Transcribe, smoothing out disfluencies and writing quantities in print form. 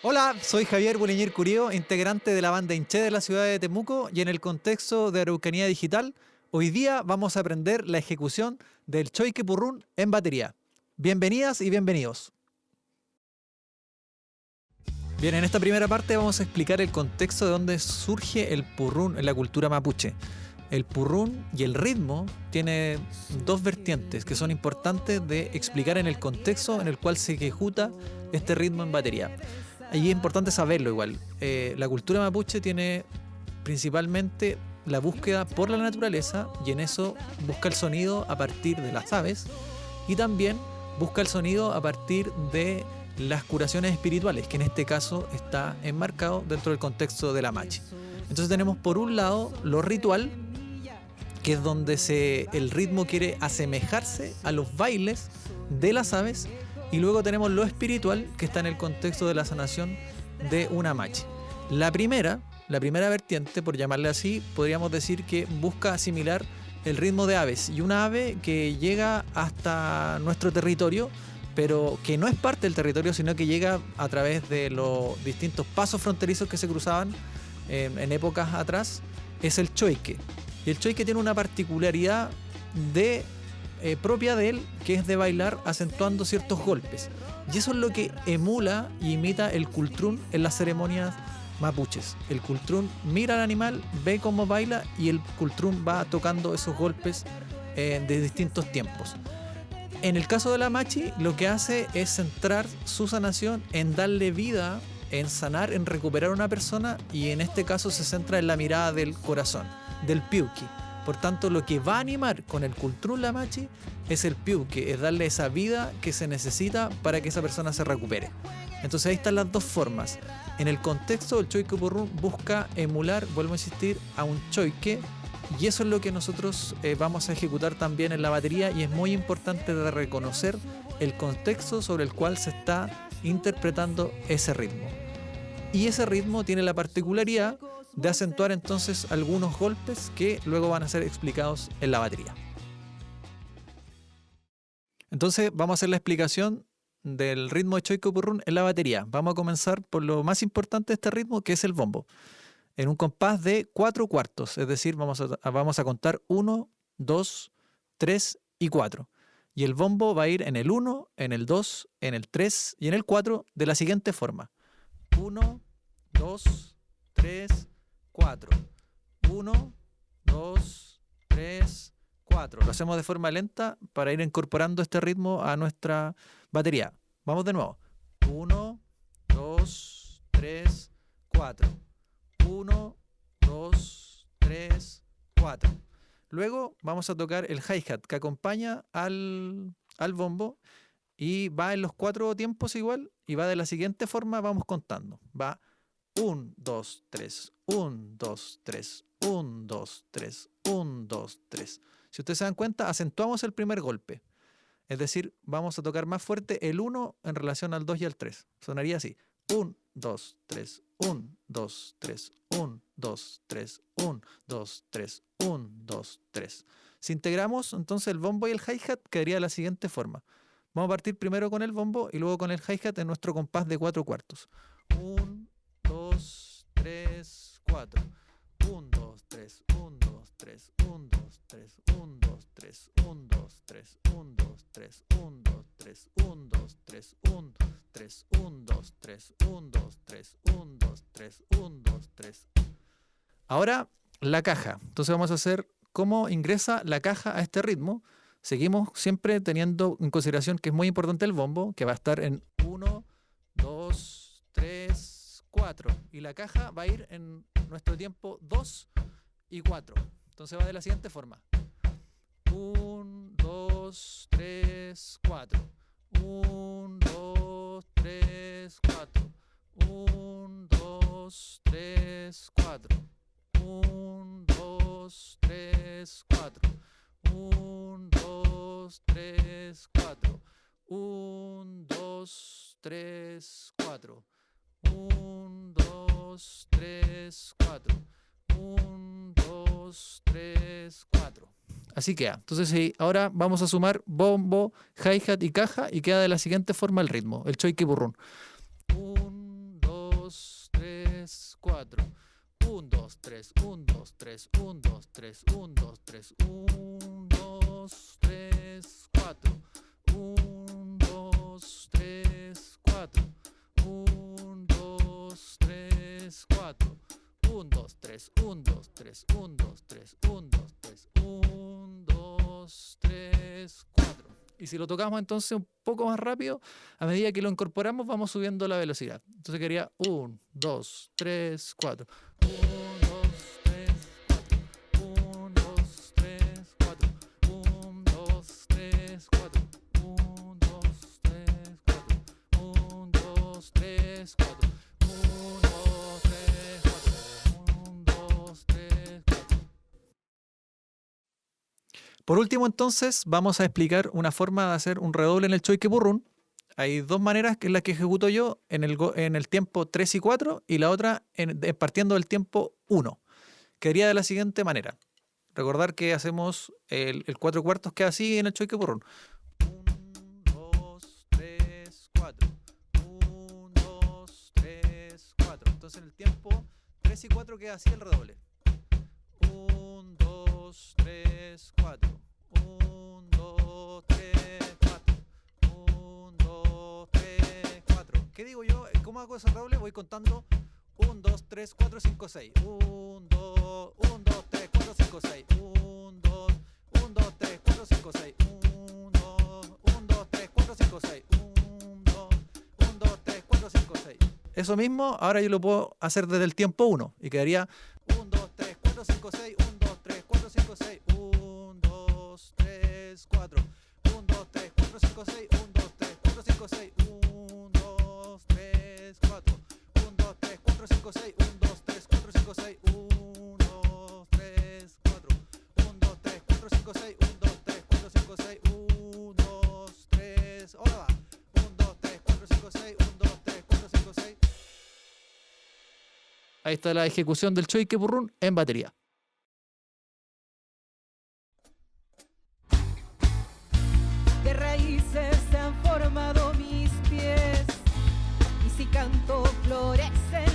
Hola, soy Javier Buliñir Curío, integrante de la banda Inché de la ciudad de Temuco, y en el contexto de Araucanía Digital, hoy día vamos a aprender la ejecución del choique purrún en batería. Bienvenidas y bienvenidos. Bien, en esta primera parte vamos a explicar el contexto de dónde surge el purrún en la cultura mapuche. El purrún y el ritmo tiene dos vertientes que son importantes de explicar en el contexto en el cual se ejecuta este ritmo en batería. Y es importante saberlo igual. La cultura mapuche tiene principalmente la búsqueda por la naturaleza, y en eso busca el sonido a partir de las aves, y también busca el sonido a partir de las curaciones espirituales, que en este caso está enmarcado dentro del contexto de la machi. Entonces tenemos por un lado lo ritual, que es donde el ritmo quiere asemejarse a los bailes de las aves, y luego tenemos lo espiritual, que está en el contexto de la sanación de una machi. La primera vertiente, por llamarle así, podríamos decir que busca asimilar el ritmo de aves, y una ave que llega hasta nuestro territorio, pero que no es parte del territorio, sino que llega a través de los distintos pasos fronterizos que se cruzaban en épocas atrás, es el choique. Y el choique tiene una particularidad propia de él, que es de bailar acentuando ciertos golpes. Y eso es lo que emula y imita el cultrún en las ceremonias mapuches. El cultrún mira al animal, ve cómo baila, y el cultrún va tocando esos golpes de distintos tiempos. En el caso de la machi, lo que hace es centrar su sanación en darle vida, en sanar, en recuperar a una persona, y en este caso se centra en la mirada del corazón, del piuqui. Por tanto, lo que va a animar con el cultrún la machi es el piuqui, es darle esa vida que se necesita para que esa persona se recupere. Entonces ahí están las dos formas. En el contexto, el choique purrún busca emular, vuelvo a insistir, a un choique, y eso es lo que nosotros vamos a ejecutar también en la batería, y es muy importante de reconocer el contexto sobre el cual se está interpretando ese ritmo. Y ese ritmo tiene la particularidad de acentuar entonces algunos golpes que luego van a ser explicados en la batería. Entonces vamos a hacer la explicación del ritmo de choique purrún en la batería. Vamos a comenzar por lo más importante de este ritmo, que es el bombo, en un compás de 4 cuartos, es decir, vamos a contar 1, 2, 3 y 4. Y el bombo va a ir en el 1, en el 2, en el 3 y en el 4 de la siguiente forma: 1, 2, 3, 4. 1, 2, 3, 4. Lo hacemos de forma lenta para ir incorporando este ritmo a nuestra batería. Vamos de nuevo. 1, 2, 3, 4. 1, 2, 3, 4. Luego vamos a tocar el hi-hat que acompaña al bombo, y va en los 4 tiempos igual, y va de la siguiente forma, vamos contando. Va 1, 2, 3, 1, 2, 3, 1, 2, 3, 1, 2, 3. Si ustedes se dan cuenta, acentuamos el primer golpe. Es decir, vamos a tocar más fuerte el 1 en relación al 2 y al 3. Sonaría así: 1, 2, 3, 1, 2, 3, 1, 2, 3, 1, 2, 3, 1, 2, 3. Si integramos entonces el bombo y el hi-hat, quedaría de la siguiente forma. Vamos a partir primero con el bombo y luego con el hi-hat en nuestro compás de 4 cuartos. 1, 2, 3, 4. 1, 2, 3, 1, 2, 3, 1, 2, 3, 1, 2, 3, 1, 2, 3, 1, 2, 3, 1, 2, 3, 1, 2, 3, 1, 2, 3, 1, 2, 3, 1, 2, 3, 1, 2, 3, 1, 2, 3. Ahora la caja. Entonces vamos a hacer cómo ingresa la caja a este ritmo. Seguimos siempre teniendo en consideración que es muy importante el bombo, que va a estar en 1, 2, 3, 4. Y la caja va a ir en nuestro tiempo 2 y 4. Entonces va de la siguiente forma: 1, 2, 3, 4. 1, 2, 3, 4. 1, 2, 3, 4. 1, 2, 3, 4. 1, 2, 3, 4. 1, 2, 3, 4. 1, 2, 3, 4. 1, 2, 3, 4. Así queda. Entonces sí, ahora vamos a sumar bombo, hi-hat y caja, y queda de la siguiente forma el ritmo, el choique purrún. 1, 2, 2, 3, 1, 2, 3, 1, 2, 3, 1, 2, 3, 1, 2, 3, 4. 1, 2, 3, 4. 1, 2, 3, 4. 1, 2, 3, 1, 2, 3, 1, 2, 3, 1, 2, 3, 1, 2, 3, 4. Y si lo tocamos entonces un poco más rápido, a medida que lo incorporamos vamos subiendo la velocidad. Entonces quedaría 1, 2, 3, 4. 1, 2, 3, 4. 1, 2, 3, 4. 1, 2, 3, 4. 1, 2, 3, 4. 1, 2, 3, 4. 1, 2, 3, 4. 1, 2, 3, 4. Por último, entonces, vamos a explicar una forma de hacer un redoble en el Choique-Purrún. Hay dos maneras que es la que ejecuto yo en el tiempo 3 y 4 y la otra partiendo del tiempo 1. Quedaría de la siguiente manera. Recordar que hacemos el 4 cuartos queda así en el Choique-Purrún. 1, 2, 3, 4. 1, 2, 3, 4. Entonces en el tiempo 3 y 4 queda así el redoble. 1, 2, 3, 4. 1, 2, 3, 4. 1, 2, 3, 4. ¿Qué digo yo? ¿Cómo hago ese redoble? Voy contando 1, 2, 3, 4, 5, 6. 1, 2, 1, 2, 3, 4, 5, 6. 1, 2, 1, 2, 3, 4, 5, 6. 1, 2, 1, 2, 3, 4, 5, 6. 1, 2, 1, 2, 3, 4, 5, 6. Eso mismo, ahora yo lo puedo hacer desde el tiempo 1 y quedaría 1, 2, 3, 4, 5, 6. 1, 2, 3, 4, 5, 6. 1, 2, 3, 4. 1, 2, 3, 4, 5, 6. 1, 2, 3, 4, 5, 6. 1, 2, 3, 4. 1, 2, 3, 4, 5, 6. 1, 2, 3, 4, 5, 6. 1, 2, 3, 4. 1, 2, 3, 4, 5, 6. 1, 2, 3, 4, 5, 6. 1, 2, 3. Ahora va. 1, 2, 3, 4, 5, 6. 1, 2, 3, 4, 5, 6. Ahí está la ejecución del Choique-Purrún en batería. De raíces se han formado mis pies, y si canto florecen